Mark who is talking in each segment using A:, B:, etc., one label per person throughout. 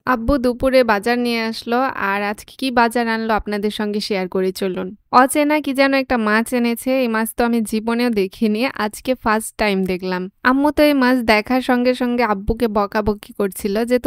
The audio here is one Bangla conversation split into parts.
A: আব্বু দুপুরে বাজার নিয়ে আসলো আর আজকে কি বাজার আনলো আপনাদের সঙ্গে শেয়ার করি চলুন। অচেনা কি যেন একটা মাছ এনেছে, এই মাছ তো আমি জীবনেও দেখিনি, আজকে ফার্স্ট টাইম দেখলাম। আম্মু তো এই মাছ দেখার সঙ্গে সঙ্গে আব্বুকে বকাবকি করছিল যে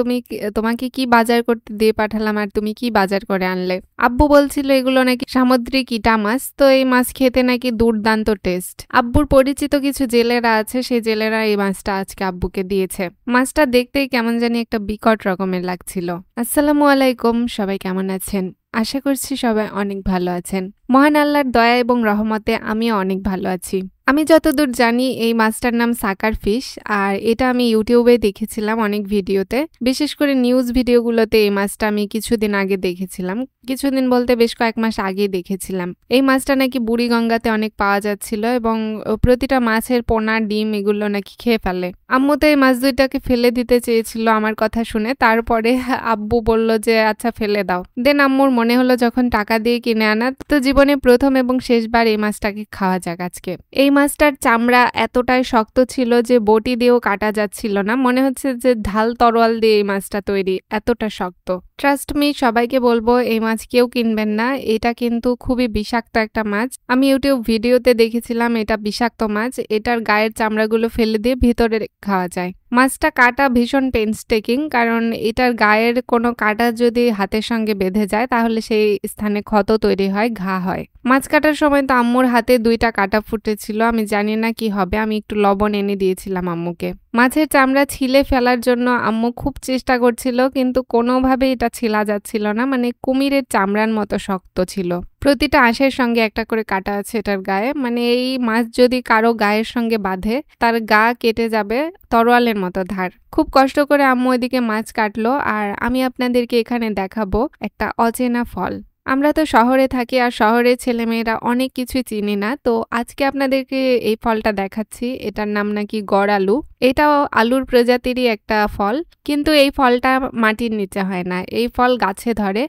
A: তোমাকে কি বাজার করতে দিয়ে পাঠালাম আর তুমি কি বাজার করে আনলে। আব্বু বলছিল এগুলো নাকি সামুদ্রিক ইটা মাছ, তো এই মাছ খেতে নাকি দুর্দান্ত টেস্ট। আব্বুর পরিচিত কিছু জেলেরা আছে, সেই জেলেরা এই মাছটা আজকে আব্বুকে দিয়েছে। মাছটা দেখতেই কেমন জানি একটা বিকট রকমের লাগছিল। আসসালামু আলাইকুম, সবাই কেমন আছেন? আশা করছি সবাই অনেক ভালো আছেন। মহান আল্লাহর দয়া এবং রহমতে আমিও অনেক ভালো আছি। আমি যতদূর জানি এই মাছটার নাম সাকার ফিশ, আর এটা আমি ইউটিউবে দেখেছিলাম অনেক ভিডিওতে, বিশেষ করে নিউজ ভিডিওগুলোতে এই মাছটা আমি কিছুদিন আগে দেখেছিলাম। কিছুদিন বলতে বেশ কয়েক মাস আগেই দেখেছিলাম। এই মাছটা নাকি বুড়িগঙ্গাতে অনেক পাওয়া যাচ্ছিল এবং প্রতিটা মাছের পোনা ডিম এগুলো নাকি খেয়ে ফেলে। আম্মু তো এই মাছ দুইটাকে ফেলে দিতে চেয়েছিল আমার কথা শুনে, তারপরে আব্বু বলল যে আচ্ছা ফেলে দাও। দেন আম্মুর মনে হলো যখন টাকা দিয়ে কিনে আনা, তো জীবনে প্রথম এবং শেষবার এই মাছটাকে খাওয়া যাক আজকে। এই মাছটার চামড়া এতটাই শক্ত ছিল যে বটি দিয়েও কাটা যাচ্ছিল না, মনে হচ্ছে যে ঢাল তরোয়াল দিয়ে এই মাছটা তৈরি, এতটা শক্ত। ট্রাস্ট মি, সবাইকে বলবো এই মাছ কেউ কিনবেন না, এটা কিন্তু খুবই বিষাক্ত একটা মাছ। আমি ইউটিউব ভিডিওতে দেখেছিলাম এটা বিষাক্ত মাছ, এটার গায়ের চামড়াগুলো ফেলে দিয়ে ভিতরে খাওয়া যায়। মাছটা কাটা ভীষণ পেইনস্টেকিং, কারণ এটার গায়ের কোনো কাটা যদি হাতের সঙ্গে বেঁধে যায় তাহলে সেই স্থানে ক্ষত তৈরি হয়, ঘা হয়। মাছ কাটার সময় তো আম্মুর হাতে 2টা কাটা ফুটেছিল, আমি জানি না কি হবে, আমি একটু লবণ এনে দিয়েছিলাম আম্মুকে। মাছের চামড়া ছিলে ফেলার জন্য আম্মু খুব চেষ্টা করছিল, কিন্তু কোনোভাবে এটা ছিলা যাচ্ছিল না, মানে কুমিরের চামড়ার মতো শক্ত ছিল। প্রতিটা আঁশের সঙ্গে একটা করে কাটা আছে এটার গায়ে, মানে এই মাছ যদি কারো গায়ের সঙ্গে বাঁধে তার গা কেটে যাবে তরোয়ালের মতো ধার। খুব কষ্ট করে আম্মু এদিকে মাছ কাটলো, আর আমি আপনাদেরকে এখানে দেখাবো একটা অচেনা ফল। আমরা তো শহরে থাকি আর শহরের ছেলেমেয়েরা অনেক কিছুই চিনি না, তো আজকে আপনাদেরকে এই ফলটা দেখাচ্ছি। এটার নাম নাকি গড় আলু। এটাও আলুর প্রজাতিরই একটা ফল, কিন্তু এই ফলটা মাটির নিচে হয় না, এই ফল গাছে ধরে,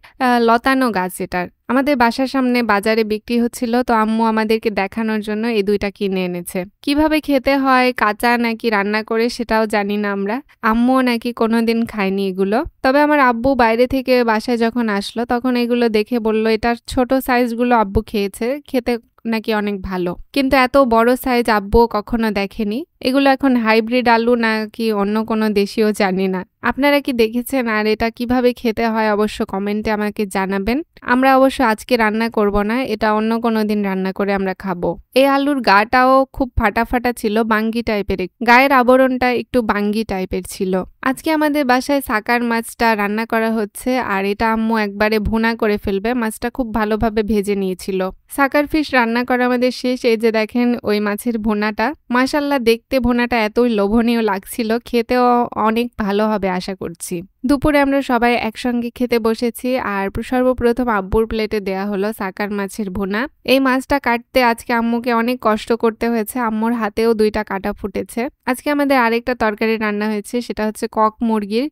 A: লতানো গাছ এটার। আমাদের বাসার সামনে বাজারে বিক্রি হচ্ছিল, তো আম্মু আমাদেরকে দেখানোর জন্য এই 2টা কিনে এনেছে। কিভাবে খেতে হয়, কাঁচা নাকি রান্না করে সেটাও জানি না আমরা, আম্মুও নাকি কোনোদিন খায়নি এগুলো। তবে আমার আব্বু বাইরে থেকে বাসায় যখন আসলো তখন এগুলো দেখে বলল এটার ছোট সাইজগুলো আব্বু খেয়েছে, খেতে নাকি অনেক ভালো, কিন্তু এত বড় সাইজ আব্বু কখনো দেখেনি। এগুলো এখন হাইব্রিড আলু নাকি অন্য কোনো দেশীয় জানি না। আপনারা কি দেখেছেন আর এটা কিভাবে খেতে হয় অবশ্য কমেন্টে আমাকে জানাবেন। আমরা অবশ্য আজকে রান্না করব না, এটা অন্য কোনো দিন রান্না করে আমরা খাবো। এই আলুর গাটাও খুব ফাটা ফাটা ছিল, বাঙ্গি টাইপের, গায়ের আবরণটা একটু বাঙ্গি টাইপের ছিল। আজকে আমাদের বাসায় সাকার মাছটা রান্না করা হচ্ছে, আর এটা আম্মু একবারে ভুনা করে ফেলবে, মাছটা খুব ভালোভাবে ভেজে নিয়েছিল। সাকার ফিশ রান্না করা আমাদের শেষ। এই যে দেখেন ওই মাছের ভুনাটা, মাশাআল্লাহ দেখতে ভুনাটা এতই লোভনীয় লাগছিল, খেতেও অনেক ভালো হবে আশা করছি। দুপুরে আমরা সবাই একসঙ্গে খেতে বসেছি, আর সর্বপ্রথম আব্বুর প্লেটে দেয়া হলো সাকার মাছের ভুনা। এই মাছটা কাটতে আজকে আম্মুকে অনেক কষ্ট করতে হয়েছে, আম্মুর হাতেও 2টা কাটা ফুটেছে। আজকে আমাদের আরেকটা তরকারি রান্না হয়েছে, সেটা হচ্ছে কক মুরগির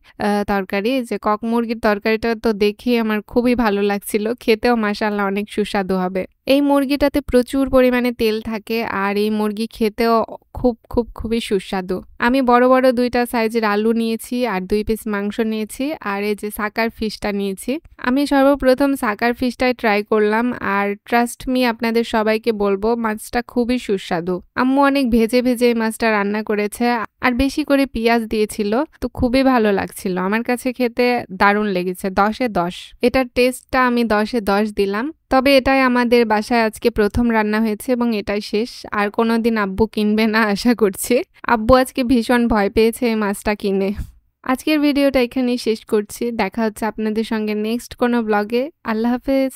A: তরকারি। যে কক মুরগির তরকারিটা তো দেখি আমার খুবই ভালো লাগছিল, খেতেও মাশাআল্লাহ অনেক সুস্বাদু হবে। এই মুরগিটাতে প্রচুর পরিমাণে তেল থাকে, আর এই মুরগি খেতেও খুবই সুস্বাদু। আমি বড় বড় 2টা সাইজের আলু নিয়েছি আর 2 পিস মাংস নিয়েছি, আর এই যে সাকার ফিশটা নিয়েছি। আমি সর্বপ্রথম সাকার ফিশটাই ট্রাই করলাম, আর ট্রাস্ট মি আপনাদের সবাইকে বলবো মাছটা খুবই সুস্বাদু। আম্মু অনেক ভেজে ভেজে এই মাছটা রান্না করেছে, আর বেশি করে পেঁয়াজ দিয়েছিল, তো খুবই ভালো লাগছিল। আমার কাছে খেতে দারুণ লেগেছে, 10-এ 10। এটার টেস্টটা আমি 10-এ 10 দিলাম। তবে এটাই আমাদের বাসায় আজকে প্রথম রান্না হয়েছে এবং এটাই শেষ, আর কোনোদিন আব্বু কিনবে না আশা করছি। আব্বু আজকে ভীষণ ভয় পেয়েছে এই মাছটা কিনে। আজকের ভিডিওটা এখানেই শেষ করছি, দেখা হচ্ছে আপনাদের সঙ্গে নেক্সট কোনো ব্লগে। আল্লাহ হাফেজ।